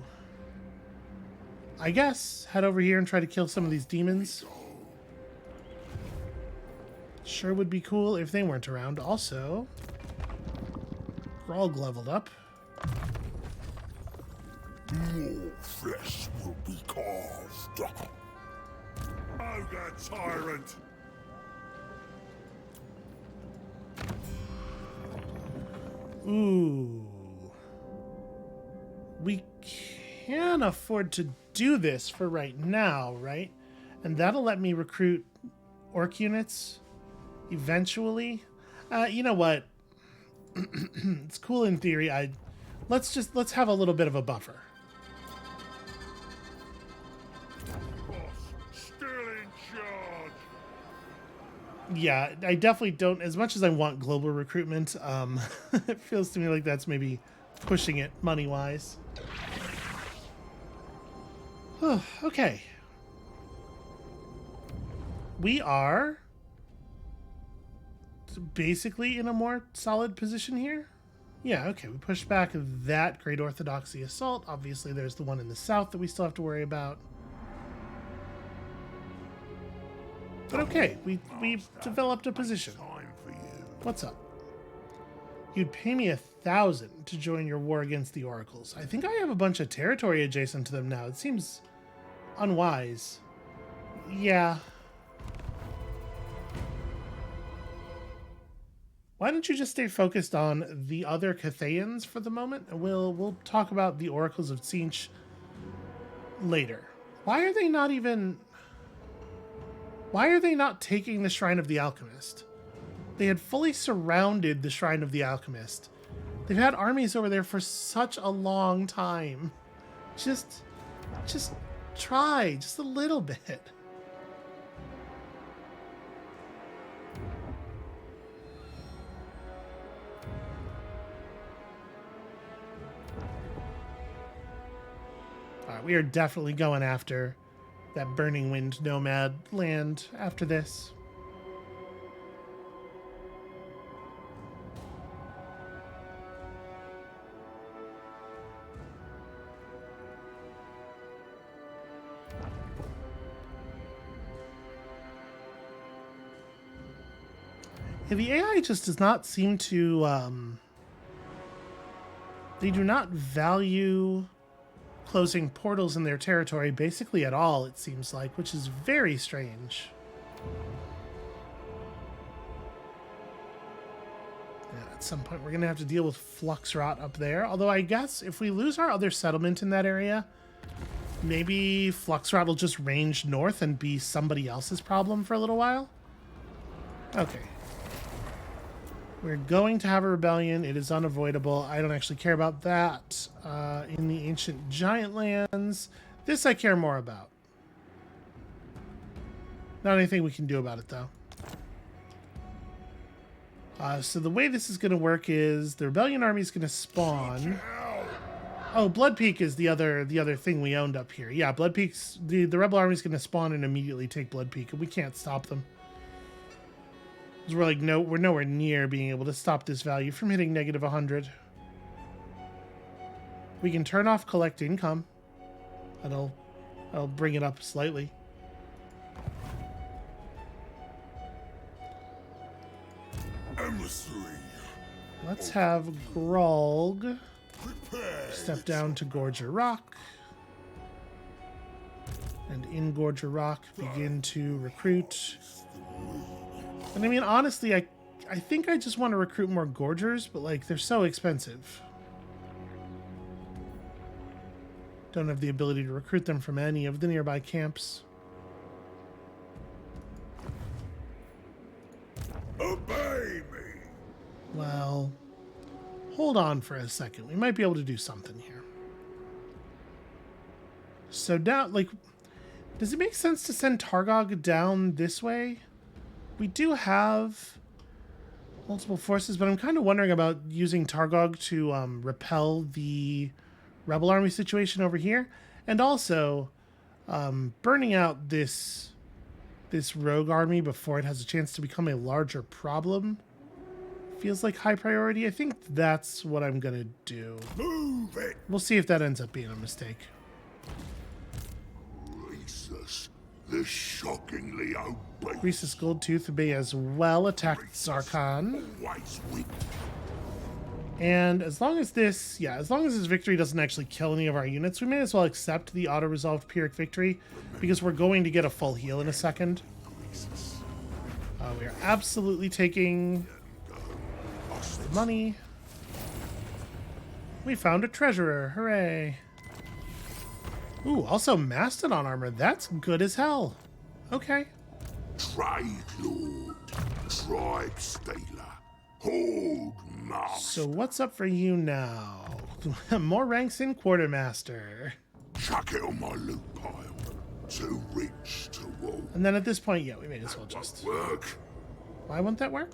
I guess head over here and try to kill some of these demons. Sure would be cool if they weren't around. Also, Grog leveled up. More flesh will be carved. Ogre tyrant! Ooh. We can afford to do this for right now, right? And that'll let me recruit orc units eventually. You know what? It's cool in theory. Let's have a little bit of a buffer. Still in charge! Yeah, I definitely don't. As much as I want global recruitment, it feels to me like that's maybe pushing it money-wise. Okay. We are basically in a more solid position here. Yeah, okay, we pushed back that Great Orthodoxy assault. Obviously, there's the one in the south that we still have to worry about. But okay, we've developed a position. Time for you. What's up? You'd pay me 1,000 to join your war against the Oracles. I think I have a bunch of territory adjacent to them now. It seems unwise. Yeah. Why don't you just stay focused on the other Cathayans for the moment? And we'll talk about the Oracles of Tzeentch later. Why are they not taking the Shrine of the Alchemist? They had fully surrounded the Shrine of the Alchemist. They've had armies over there for such a long time. Just try, just a little bit. All right, we are definitely going after that Burning Wind nomad land after this. Yeah, the AI just does not seem to, they do not value closing portals in their territory basically at all, it seems like, which is very strange. Yeah, at some point we're going to have to deal with flux rot up there, although I guess if we lose our other settlement in that area, maybe flux rot will just range north and be somebody else's problem for a little while. Okay. We're going to have a rebellion. It is unavoidable. I don't actually care about that. In the Ancient Giant Lands, this I care more about. Not anything we can do about it, though. So the way this is going to work is the rebellion army is going to spawn. Oh, Blood Peak is the other thing we owned up here. Yeah, Blood Peak's the rebel army is going to spawn and immediately take Blood Peak, and we can't stop them. We're like, no, we're nowhere near being able to stop this value from hitting negative 100. We can turn off collect income. That'll bring it up slightly. Emissary. Let's have Grog Prepare. step down to Gorger Rock. And in Gorger Rock, begin to recruit. And I mean, honestly, I think I just want to recruit more Gorgers, but like, they're so expensive. Don't have the ability to recruit them from any of the nearby camps. Obey me. Well, hold on for a second. We might be able to do something here. So now, like, does it make sense to send Targog down this way? We do have multiple forces, but I'm kind of wondering about using Targog to repel the rebel army situation over here. And also, Burning out this rogue army before it has a chance to become a larger problem feels like high priority. I think that's what I'm gonna do. Move it! We'll see if that ends up being a mistake. Jesus, the shockingly obese. Rhesus Goldtooth may as well attack Zarkon. Always weak. And as long as this victory doesn't actually kill any of our units, we may as well accept the auto-resolved Pyrrhic victory, because we're going to get a full heal in a second. We are absolutely taking the money. We found a treasurer. Hooray. Ooh, also Mastodon armor. That's good as hell. Okay. Trade Lord, Tribe Stealer, Horde Master. So what's up for you now? More ranks in Quartermaster. Chuck it on my loot pile. Too rich to wall. And then at this point, yeah, we may as well just... Work. Why won't that work?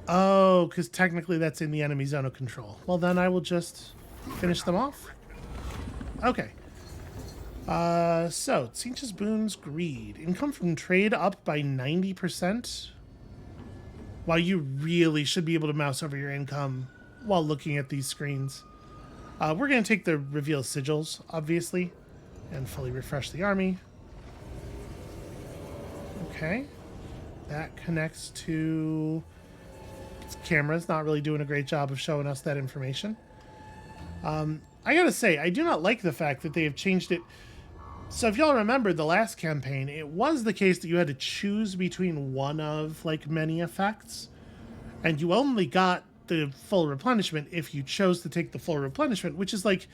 Oh, because technically that's in the enemy zone of control. Well, then I will just finish them off. Okay. So, Tsinch's Boon's Greed. Income from trade up by 90%. While you really should be able to mouse over your income while looking at these screens. We're going to take the reveal sigils, obviously, and fully refresh the army. Okay. That connects to... Camera's not really doing a great job of showing us that information. I gotta say, I do not like the fact that they have changed it. So if y'all remember the last campaign, it was the case that you had to choose between one of, like, many effects. And you only got the full replenishment if you chose to take the full replenishment, which is, like,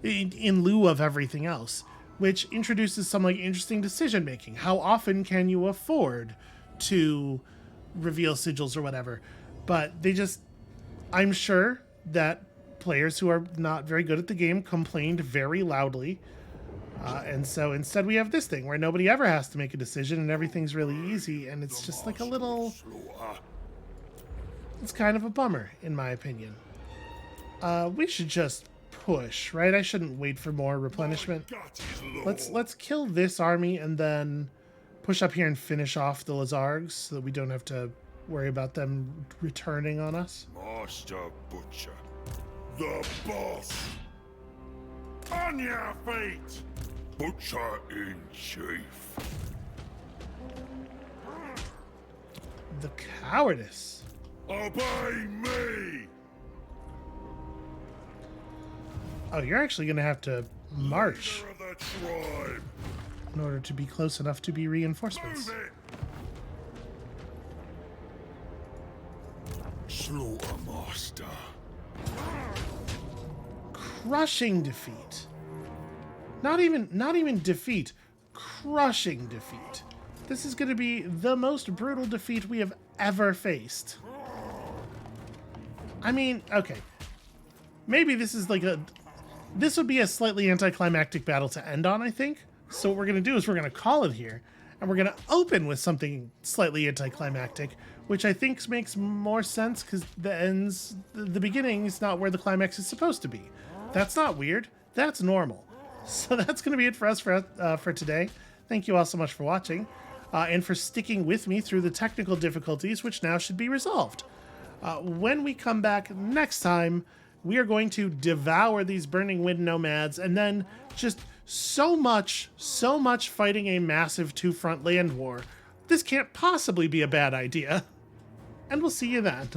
in lieu of everything else. Which introduces some, like, interesting decision-making. How often can you afford to reveal sigils or whatever? But they just... I'm sure that players who are not very good at the game complained very loudly. And so instead we have this thing where nobody ever has to make a decision and everything's really easy, and it's just like a little... It's kind of a bummer, in my opinion. We should just push, right? I shouldn't wait for more replenishment. Let's kill this army and then push up here and finish off the Lazargs so that we don't have to worry about them returning on us. Master Butcher. The boss. On your feet. Butcher in chief. The cowardice. Obey me. Oh, you're actually going to have to march Leader of the tribe. in order to be close enough to be reinforcements. Move it. Slaughtermaster. Crushing defeat. Not even defeat. Crushing defeat. This is going to be the most brutal defeat we have ever faced. I mean, okay. Maybe this is like a... This would be a slightly anticlimactic battle to end on, I think. So what we're going to do is we're going to call it here. And we're going to open with something slightly anticlimactic, which I think makes more sense because the beginning is not where the climax is supposed to be. That's not weird. That's normal. So that's going to be it for us for today. Thank you all so much for watching and for sticking with me through the technical difficulties, which now should be resolved. When we come back next time, we are going to devour these Burning Wind nomads and then just so much fighting a massive two-front land war. This can't possibly be a bad idea. And we'll see you then.